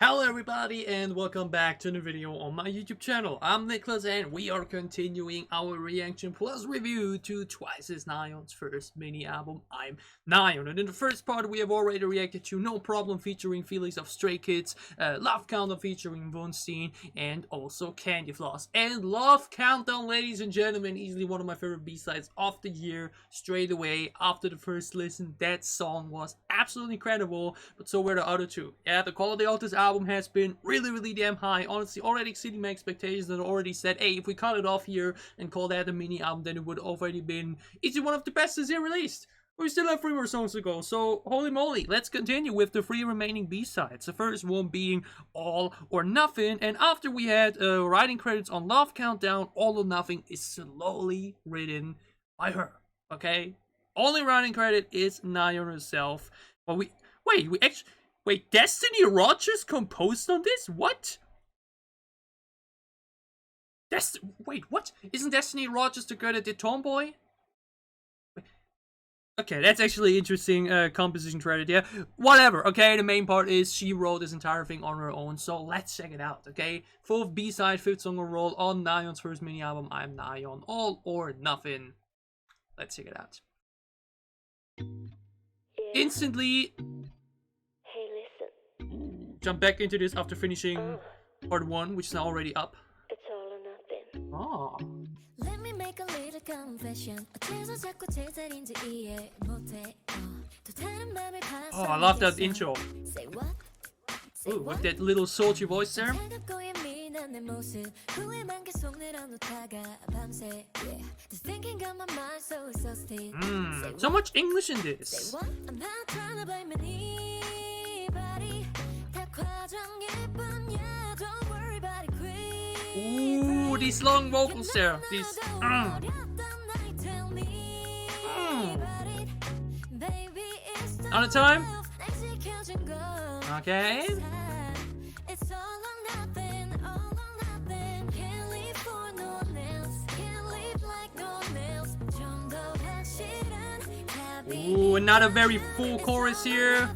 Hello everybody and welcome back to the video on my YouTube channel. I'm Nicholas and we are continuing our reaction plus review to TWICE's Nayeon's first mini album, I'm Nayeon. And in the first part we have already reacted to No Problem featuring Felix of Stray Kids, Love Countdown featuring Wonstein, and also CANDYFLOSS. And Love Countdown, ladies and gentlemen, easily one of my favorite B-sides of the year. Straight away after the first listen, that song was absolutely incredible, but so were the other two. Yeah, the quality of this album has been really damn high, honestly already exceeding my expectations. And I already said, hey, if we cut it off here and call that a mini album, then it would already been easily one of the best this year released. We still have 3 more songs to go, so holy moly, let's continue with the 3 remaining B-sides. The first one being All or Nothing, and after we had writing credits on Love Countdown, All or Nothing is slowly written by her, okay? Only writing credit is Nayeon herself. But wait, Destiny Rogers composed on this? What? Wait, what? Isn't Destiny Rogers the girl that did Tomboy? Okay, that's actually interesting composition credit, yeah. Whatever, okay, the main part is she wrote this entire thing on her own, so let's check it out, okay? 4th B-side, 5th song overall on Nayeon's first mini album, I'm Nayeon, All or Nothing. Let's check it out. Instantly jump back into this after finishing part 1, which is now already up. It's all or nothing. Oh. Let me make a little confession. Oh, I love that intro. Say what? Ooh, with that little sultry voice there. So much English in this. Ooh, these long vocals there. These. On a time. Okay. Ooh, another very full chorus here.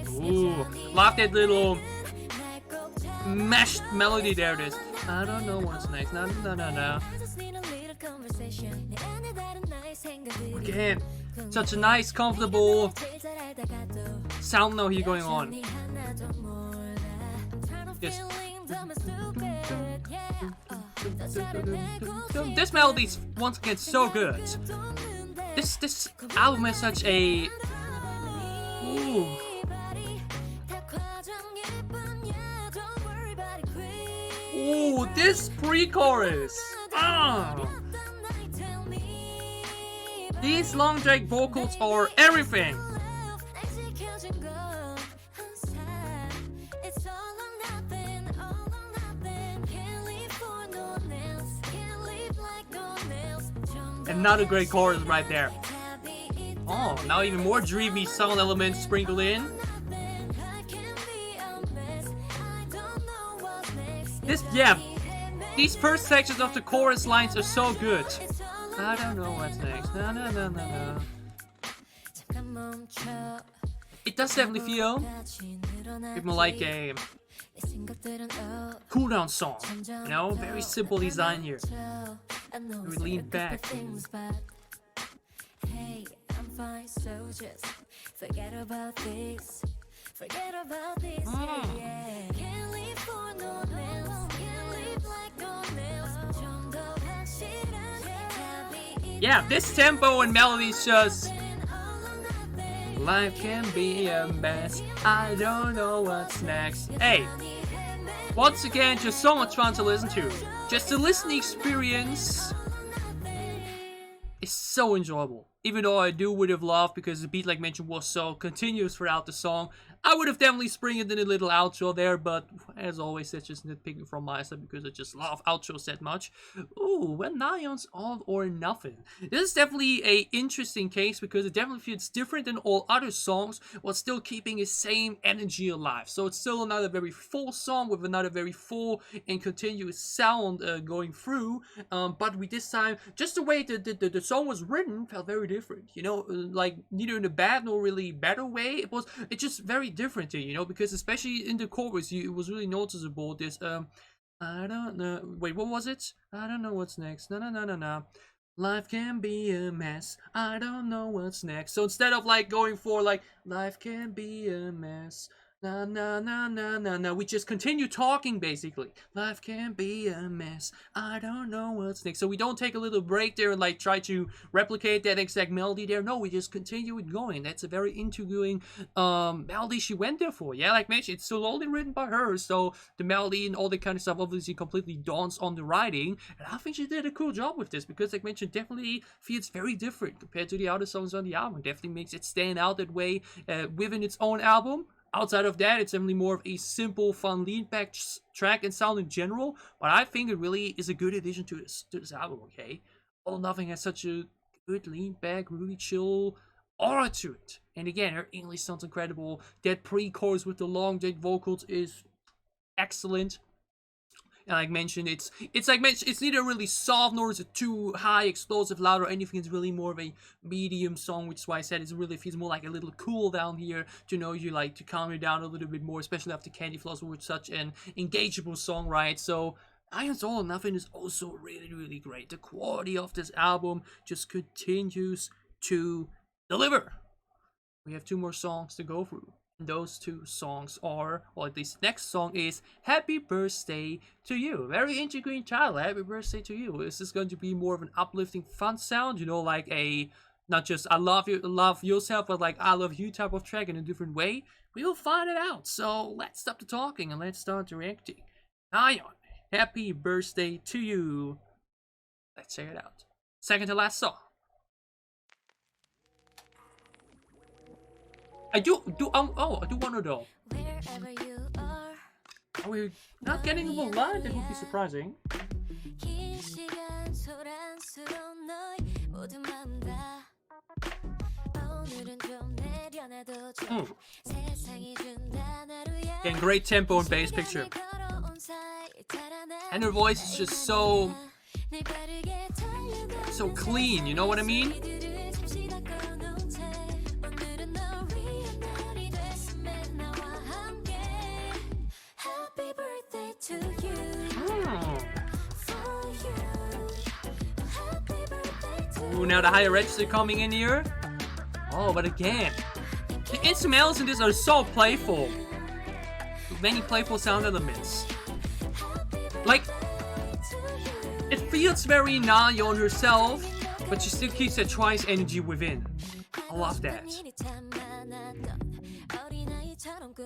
Ooh, love that little meshed melody there it is. I don't know what's next. No. Again, such a nice, comfortable sound now here going on. Yes. This melody's once again so good. This album has such a Ooh, this pre-chorus. These long drag vocals are everything. Another great chorus right there. Oh, now even more dreamy sound elements sprinkled in. These first sections of the chorus lines are so good. I don't know what's next. No. It does definitely feel more like a cool down song. You know, very simple design here. We lean back. Hey, I'm fine, so just forget about this. Forget about this, yeah. Can't leave for no else. Can't leave like no else. Yeah, this tempo and melody is just life can be a mess. I don't know what's next. Hey, once again, just so much fun to listen to. Just the listening experience is so enjoyable. Even though I would have loved, because the beat, like mentioned, was so continuous throughout the song, I would have definitely sprinkled in a little outro there, but as always, that's just nitpicking from my side because I just love outros that much. Ooh, when Nayeon's All or Nothing. This is definitely a interesting case because it definitely feels different than all other songs while still keeping the same energy alive. So it's still another very full song with another very full and continuous sound going through. But we this time, just the way the song was written felt very different. You know, like neither in a bad nor really better way. It's just very different here, you know, because especially in the chorus, it was really noticeable. This I don't know. Wait, what was it? I don't know what's next. No. Life can be a mess. I don't know what's next. So instead of like going for like life can be a mess. No. We just continue talking basically. Life can be a mess. I don't know what's next. So we don't take a little break there and like try to replicate that exact melody there. No, we just continue it going. That's a very intriguing melody she went there for. Yeah, like mentioned, it's solely written by her. So the melody and all that kind of stuff obviously completely dawns on the writing. And I think she did a cool job with this because like mentioned, definitely feels very different compared to the other songs on the album. Definitely makes it stand out that way within its own album. Outside of that, it's definitely more of a simple, fun, lean-back track and sound in general, but I think it really is a good addition to this album, okay? All or Nothing has such a good, lean-back, really chill aura to it. And again, her English sounds incredible. That pre-chorus with the long dead vocals is excellent. And like mentioned, it's neither really soft nor is it too high, explosive, loud or anything. It's really more of a medium song, which is why I said it really feels more like a little cool down here. To know you like to calm it down a little bit more, especially after CANDYFLOSS, which is such an engageable song, right? So Nayeon's All or Nothing is also really, really great. The quality of this album just continues to deliver. We have 2 more songs to go through. Those 2 songs are, or at least next song is Happy Birthday to You. Very intriguing title, Happy Birthday to You. Is this going to be more of an uplifting, fun sound? You know, like a, not just I love you, love yourself, but like I love you type of track in a different way? We will find it out. So let's stop the talking and let's start reacting. Nayeon, Happy Birthday to You. Let's check it out. Second to last song. I do want to know. Are we not getting a line? That would be surprising. Getting great tempo and bass picture. And her voice is just so clean, you know what I mean? Ooh, now the higher register coming in here. Oh, but again, the instrumentals in this are so playful. With many playful sound elements. Like, it feels very Nayeon herself, but she still keeps that TWICE energy within. I love that.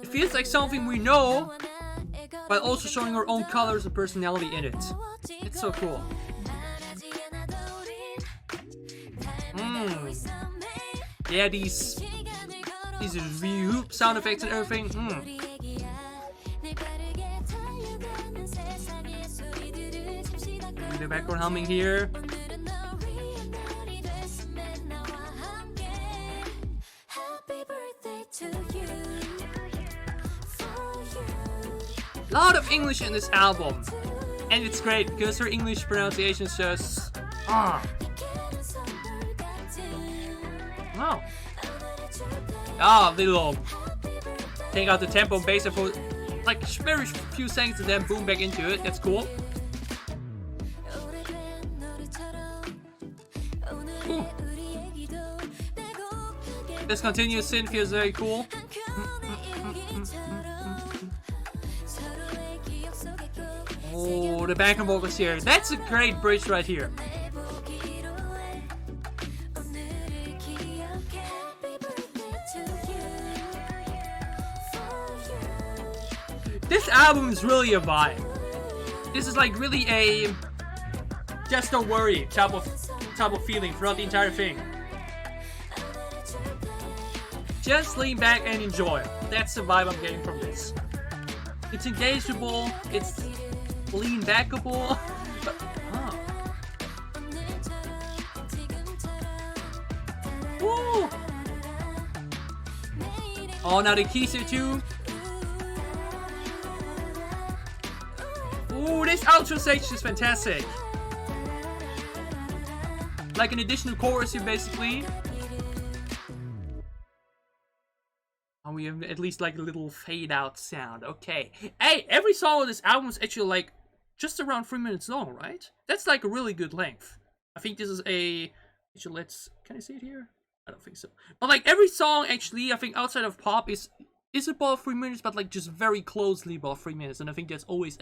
It feels like something we know, while also showing her own colors and personality in it. It's so cool. Yeah, these whoop sound effects and everything. The background humming here. A lot of English in this album, and it's great because her English pronunciation is just little take out the tempo and bass for like very few seconds and then boom back into it. That's cool. Ooh. This continuous synth feels very cool. Oh, the backing vocals here. That's a great bridge right here. This album is really a vibe. This is like really a just don't worry type of feeling throughout the entire thing. Just lean back and enjoy. That's the vibe I'm getting from this. It's engageable, it's lean backable. Woo! Oh, now the keys here too. Ooh, this outro section is fantastic. Like an additional chorus here, basically. And we have at least like a little fade out sound. Okay. Hey, every song on this album is actually like just around 3 minutes long, right? That's like a really good length. I think this is a... Actually, can I see it here? I don't think so. But like every song actually, I think outside of pop is above 3 minutes, but like just very closely above 3 minutes. And I think that's always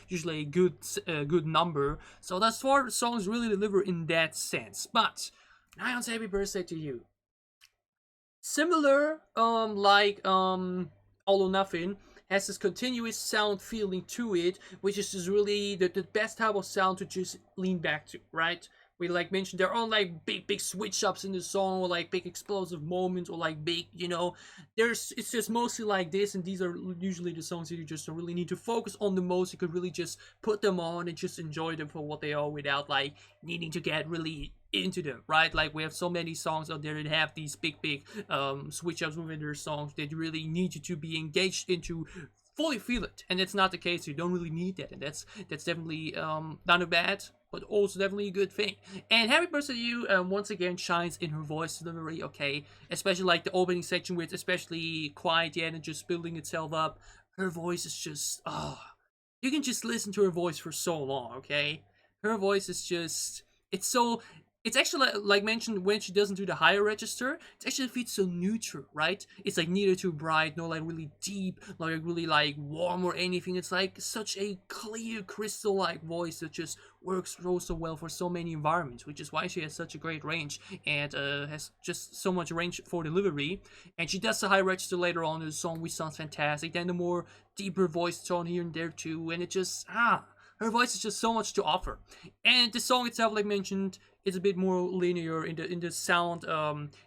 usually a good number. So that's why the songs really deliver in that sense. But Nayeon's Happy Birthday to You. Similar, like All or Nothing, has this continuous sound feeling to it, which is just really the best type of sound to just lean back to, right? We like mentioned there aren't like big switch ups in the song, or like big explosive moments, or like big, you know, it's just mostly like this, and these are usually the songs that you just don't really need to focus on the most. You could really just put them on and just enjoy them for what they are without like needing to get really into them, right? Like we have so many songs out there that have these big switch ups within their songs that really need you to be engaged into, fully feel it, and that's not the case. You don't really need that, and that's definitely not a bad, but also definitely a good thing. And Happy Birthday to You once again shines in her voice delivery, okay? Especially like the opening section where it's especially quiet yet and just building itself up. Her voice is just, you can just listen to her voice for so long, okay? Her voice is just, it's actually, like mentioned, when she doesn't do the higher register, it actually feels so neutral, right? It's like neither too bright, nor like really deep, nor like really like warm or anything. It's like such a clear, crystal-like voice that just works so well for so many environments, which is why she has such a great range and has just so much range for delivery. And she does the high register later on in the song, which sounds fantastic. Then the more deeper voice tone here and there too, and it just, her voice is just so much to offer. And the song itself, like mentioned, is a bit more linear in the sound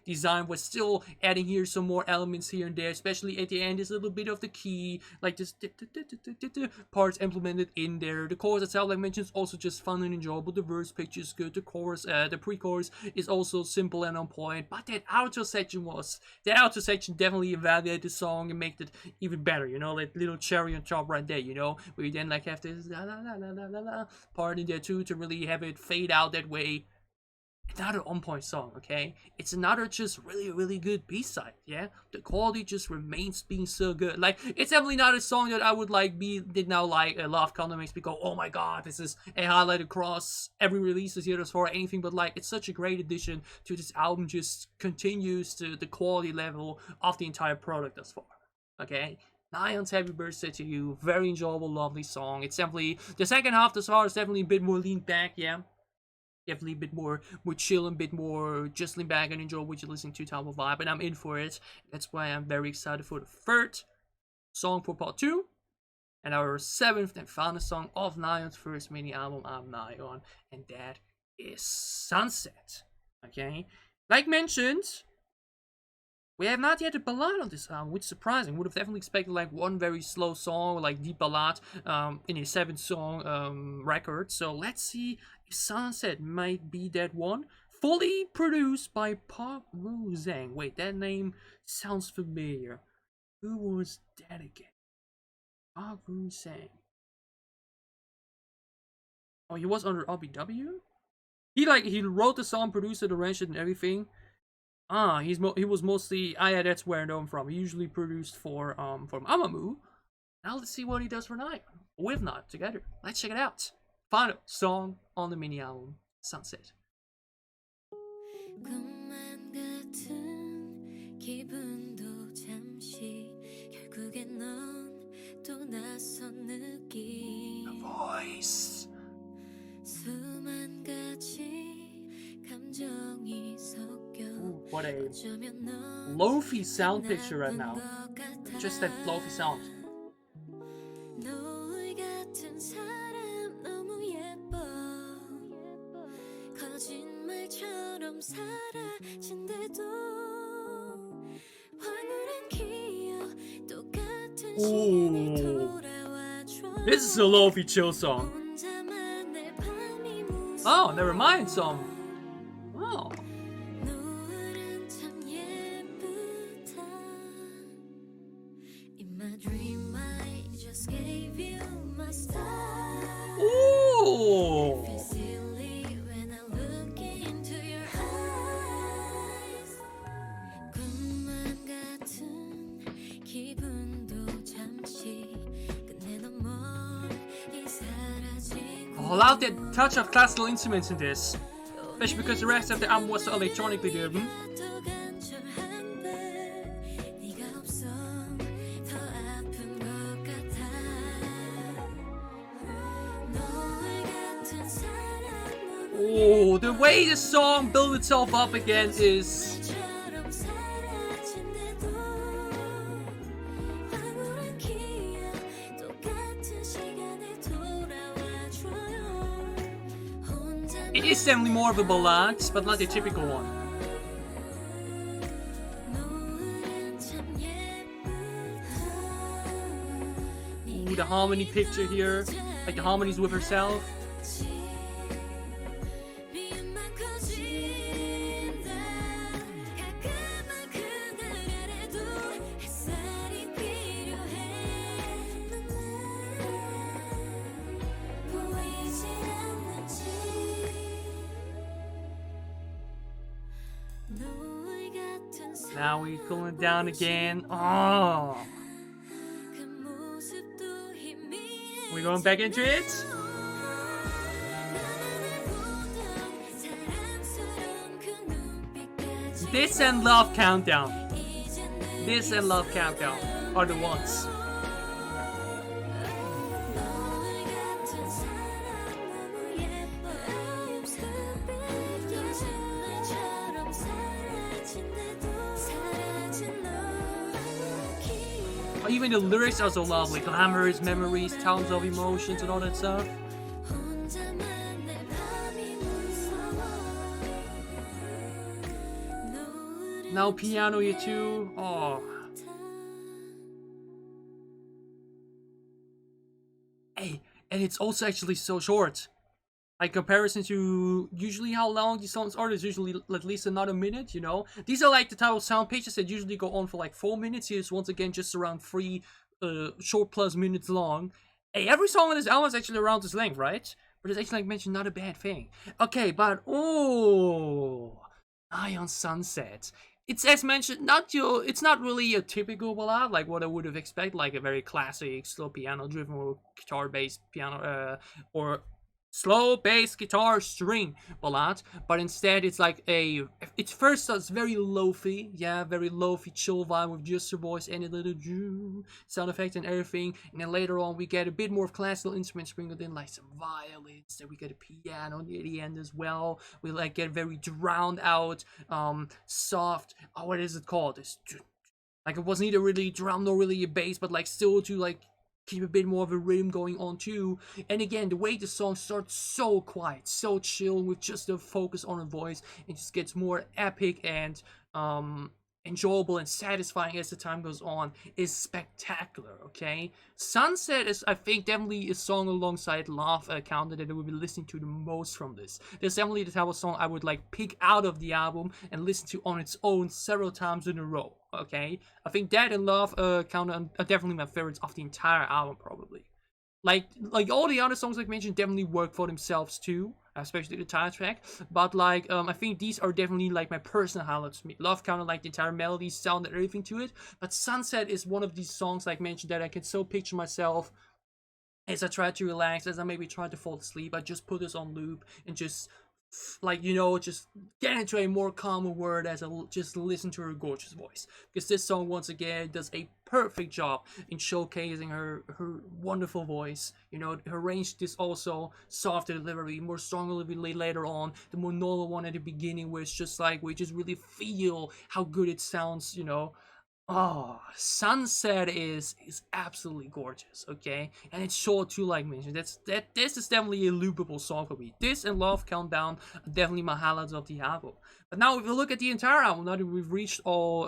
design, but still adding here some more elements here and there, especially at the end. There's a little bit of the key, like this parts implemented in there. The chorus itself, like mentioned, is also just fun and enjoyable. The verse picture is good. The chorus, the pre-chorus is also simple and on point. But that outro section definitely evaluated the song and made it even better. You know, that little cherry on top right there. You know, where you then like have this la la la la la la part in there too to really have it fade out that way. Another on-point song, okay? It's another just really good B-side, yeah? The quality just remains being so good. Like, it's definitely not a song that I would like did now like a lot of content makes me go, oh my god, this is a highlight across every release this year thus far, or anything, but like, it's such a great addition to this album, just continues to the quality level of the entire product thus far, okay? Nayeon's Happy Birthday to You, very enjoyable, lovely song. It's definitely, the second half thus far is definitely a bit more lean back, yeah? Definitely a bit more chill and a bit more just lean back and enjoy what you're listening to type of vibe, and I'm in for it. That's why I'm very excited for the third song for part 2 and our 7th and final song of Nayeon's first mini album, I'm Nayeon, and that is Sunset. Okay, like mentioned, we have not yet a ballad on this album, which is surprising. Would have definitely expected like one very slow song, like deep ballad, in a 7-song record. So let's see if Sunset might be that one. Fully produced by Park Woo-sang. Wait, that name sounds familiar. Who was that again? Park Woo-sang. Oh, he was under RBW? He wrote the song, produced it, arranged it, and everything. He was mostly, yeah, that's where I know him from. He usually produced for from Amamoo. Now let's see what he does for Nayeon. With Nayeon together. Let's check it out. Final song on the mini album, Sunset. 꿈만 같은 기분도 잠시 결국엔 넌 또 낯선 느낌 The voice. 수만 가지 감정이 섞여 Ooh, what a 어쩌면 넌 lofi sound picture right now. 것 같아. Just that lofi sound. 너울 같은 사람 너무 예뻐 거짓말처럼 사라진대도 Ooh. This is a lofi chill song. Oh, never mind some. Oh. Ooh. I love the touch of classical instruments in this, especially because the rest of the album was so electronically driven. Oh, the way the song built itself up again is... It is definitely more of a ballad, but not the typical one. Ooh, the harmony picture here, like the harmonies with herself. Now we're going down again. Oh. We're going back into it. This and Love Countdown. This and Love Countdown are the ones. Even the lyrics are so lovely. Glamorous memories, towns of emotions and all that stuff. Now piano here too. Oh. Hey, and it's also actually so short. Like comparison to usually how long these songs are, there's usually at least another minute, you know. These are like the type of sound pages that usually go on for like 4 minutes. Here's once again just around 3 short plus minutes long. Hey, every song on this album is actually around this length, right? But it's actually like mentioned, not a bad thing. Okay, but oh, Neon Sunset. It's as mentioned, it's not really a typical ballad like what I would have expected, like a very classic slow piano driven or guitar based piano or slow bass guitar string ballad, but instead it's like it's first starts very lofi, yeah, very lofi chill vibe with just her voice and a little sound effect and everything, and then later on we get a bit more of classical instruments sprinkled in, like some violins, then we get a piano near the end as well. We like get very drowned out soft, what is it called, it's like it wasn't either really drum nor really a bass, but like still to like keep a bit more of a rhythm going on too. And again, the way the song starts so quiet, so chill with just the focus on her voice, it just gets more epic and enjoyable and satisfying as the time goes on, is spectacular. Okay, Sunset is, I think, definitely a song alongside Love Counter that I will be listening to the most from this. There's definitely the type of song I would like pick out of the album and listen to on its own several times in a row. Okay, I think that and Love Counter are definitely my favorites of the entire album, probably. Like all the other songs like mentioned definitely work for themselves too, especially the title track. But like I think these are definitely like my personal highlights. Love Counter, like the entire melody, sound, and everything to it. But Sunset is one of these songs like mentioned that I can so picture myself as I try to relax, as I maybe try to fall asleep. I just put this on loop and just, like, you know, just get into a more calmer world as I just listen to her gorgeous voice, because this song once again does a perfect job in showcasing her wonderful voice. You know, her range is also softer delivery, more stronger delivery later on, the more normal one at the beginning, where it's just like we just really feel how good it sounds, you know. Oh, Sunset is absolutely gorgeous, okay? And it's short too, like mentioned. This is definitely a loopable song for me. This and Love Countdown are definitely my highlights of the album. But now if you look at the entire album, now that we've reached all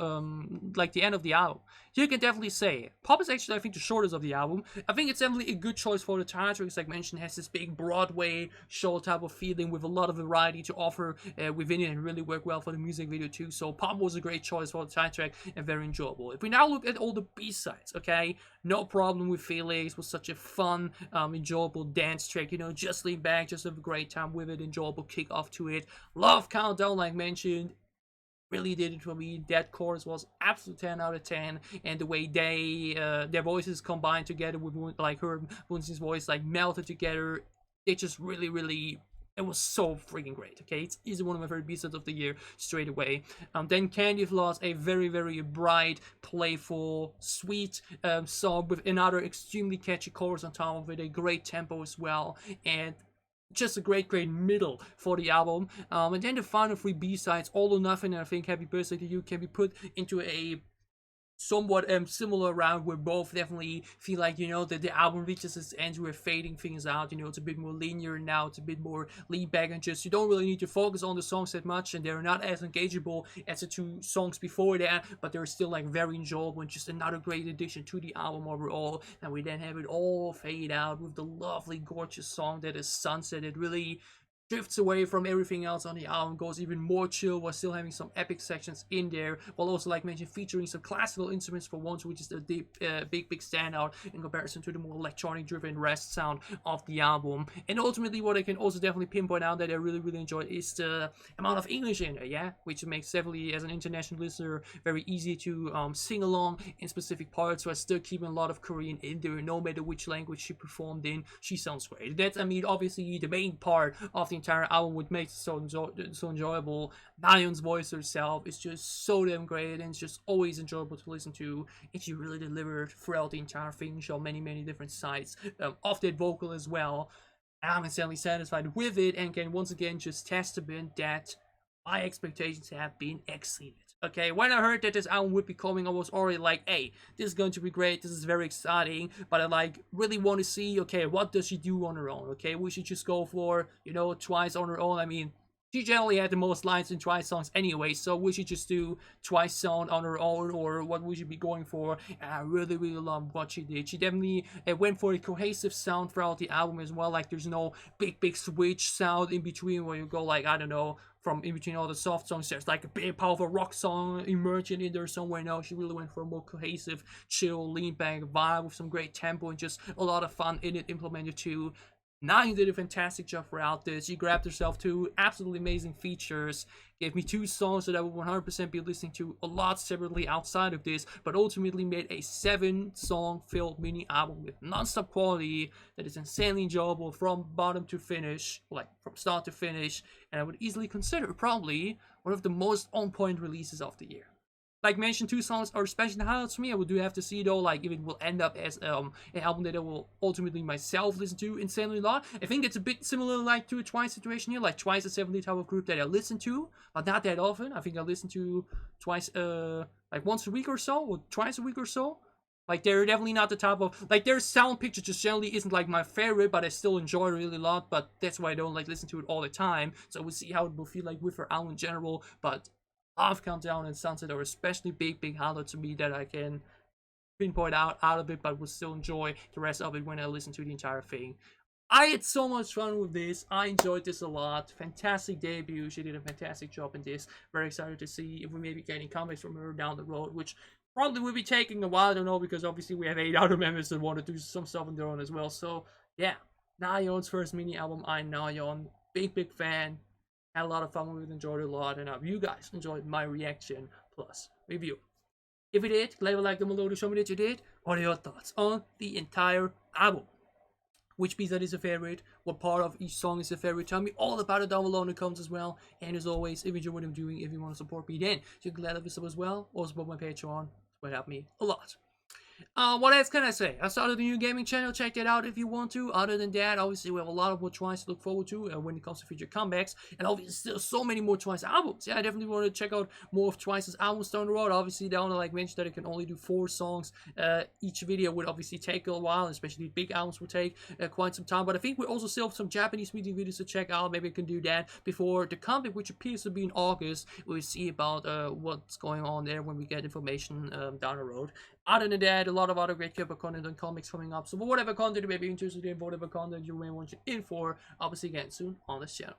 like the end of the album, you can definitely say Pop is actually, I think, the shortest of the album. I think it's definitely a good choice for the title tracks. Like mentioned, has this big Broadway show type of feeling with a lot of variety to offer within it, and really work well for the music video too. So Pop was a great choice for the title track and very enjoyable. If we now look at all the B-sides, okay, no problem with Felix. Was such a fun, enjoyable dance track. You know, just lean back, just have a great time with it. Enjoyable kick off to it. Love Countdown, like mentioned, really did it for me. That chorus was absolute 10 out of 10, and the way they their voices combined together with like her Wonstein's voice like melted together, it just really, it was so freaking great. Okay, it's easily one of my favorite B-sides of the year straight away. Then CANDYFLOSS, a very bright, playful, sweet song with another extremely catchy chorus on top of it, a great tempo as well, and just a great middle for the album. And then the final 3 B-sides, All or Nothing, and I think Happy Birthday to You, can be put into a somewhat similar round, where both definitely feel like, you know, that the album reaches its end, we're fading things out. You know, it's a bit more linear now, it's a bit more lean back, and just you don't really need to focus on the songs that much, and they're not as engageable as the 2 songs before that, but they're still like very enjoyable and just another great addition to the album overall. And we then have it all fade out with the lovely gorgeous song that is Sunset. It really drifts away from everything else on the album, goes even more chill while still having some epic sections in there, while also, like mentioned, featuring some classical instruments for once, which is a big standout in comparison to the more electronic driven rest sound of the album. And ultimately, what I can also definitely pinpoint out that I really enjoyed is the amount of English in there, yeah, which makes definitely, as an international listener, very easy to sing along in specific parts. So I still keep a lot of Korean in there, no matter which language she performed in. She sounds great. That's, I mean, obviously the main part of the entire album, would make it so enjoyable. Nayeon's voice herself is just so damn great, and it's just always enjoyable to listen to, and she really delivered throughout the entire thing. Show many different sides of that vocal as well, and I'm instantly satisfied with it, and can once again just testament that my expectations have been exceeded. Okay, when I heard that this album would be coming, I was already like, hey, this is going to be great, this is very exciting, but I like really want to see, okay, what does she do on her own? Okay, we should just go for, you know, Twice on her own. I mean, she generally had the most lines in Twice songs anyway, so we should just do Twice sound on her own, or what we should be going for. And I really love what she did. She definitely went for a cohesive sound throughout the album as well. Like, there's no big switch sound in between where you go like, I don't know, from in between all the soft songs, there's like a big powerful rock song emerging in there somewhere. No, she really went for a more cohesive, chill, lean back vibe with some great tempo and just a lot of fun in it implemented too. Nayeon did a fantastic job throughout this. She grabbed herself 2 absolutely amazing features, gave me 2 songs that I would 100% be listening to a lot separately outside of this, but ultimately made a 7-song filled mini album with non-stop quality that is insanely enjoyable from bottom to finish, like from start to finish, and I would easily consider probably one of the most on-point releases of the year. Like mentioned, 2 songs are especially highlights for me. I would do have to see though, like if it will end up as an album that I will ultimately myself listen to insanely a lot. I think it's a bit similar like to a Twice situation here. Like Twice is definitely the type of group that I listen to, but not that often. I think I listen to Twice like once a week or so, or twice a week or so. Like, they're definitely not the type of, like, their sound picture just generally isn't like my favorite, but I still enjoy it really a lot. But that's why I don't like listen to it all the time. So we'll see how it will feel like with her album in general. But Love Countdown and Sunset are especially big highlights to me that I can pinpoint out of it, but will still enjoy the rest of it when I listen to the entire thing. I had so much fun with this. I enjoyed this a lot. Fantastic debut. She did a fantastic job in this. Very excited to see if we may be getting comics from her down the road, which probably will be taking a while. I don't know, because obviously we have 8 other members that want to do some stuff on their own as well. So yeah, Nayeon's first mini album, I'm Nayeon. Big fan. Had a lot of fun with it, enjoyed it a lot, and I hope you guys enjoyed my reaction plus review. If you did, leave a like down below to show me that you did. What are your thoughts on the entire album? Which piece that is a favorite? What part of each song is a favorite? Tell me all about it down below in the comments as well. And as always, if you enjoy what I'm doing, if you want to support me, then you can let us up as well, or support my Patreon. It would help me a lot. What else can I say? I started a new gaming channel. Check that out if you want to. Other than that, obviously we have a lot of more Twice to look forward to when it comes to future comebacks, and obviously still so many more Twice albums. Yeah, I definitely want to check out more of Twice's albums down the road. Obviously, they only like mentioned that it can only do 4 songs. Each video would obviously take a while, especially big albums would take quite some time. But I think we also still have some Japanese music videos to check out. Maybe I can do that before the comeback, which appears to be in August. We'll see about what's going on there when we get information down the road. Other than that, a lot of other great K-pop content and comics coming up. So for whatever content you may be interested in, whatever content you may want to in for, obviously again soon on this channel.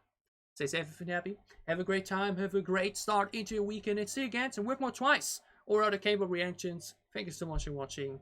Stay safe and happy. Have a great time. Have a great start into your weekend. And see you again and with more Twice or other K-pop reactions. Thank you so much for watching.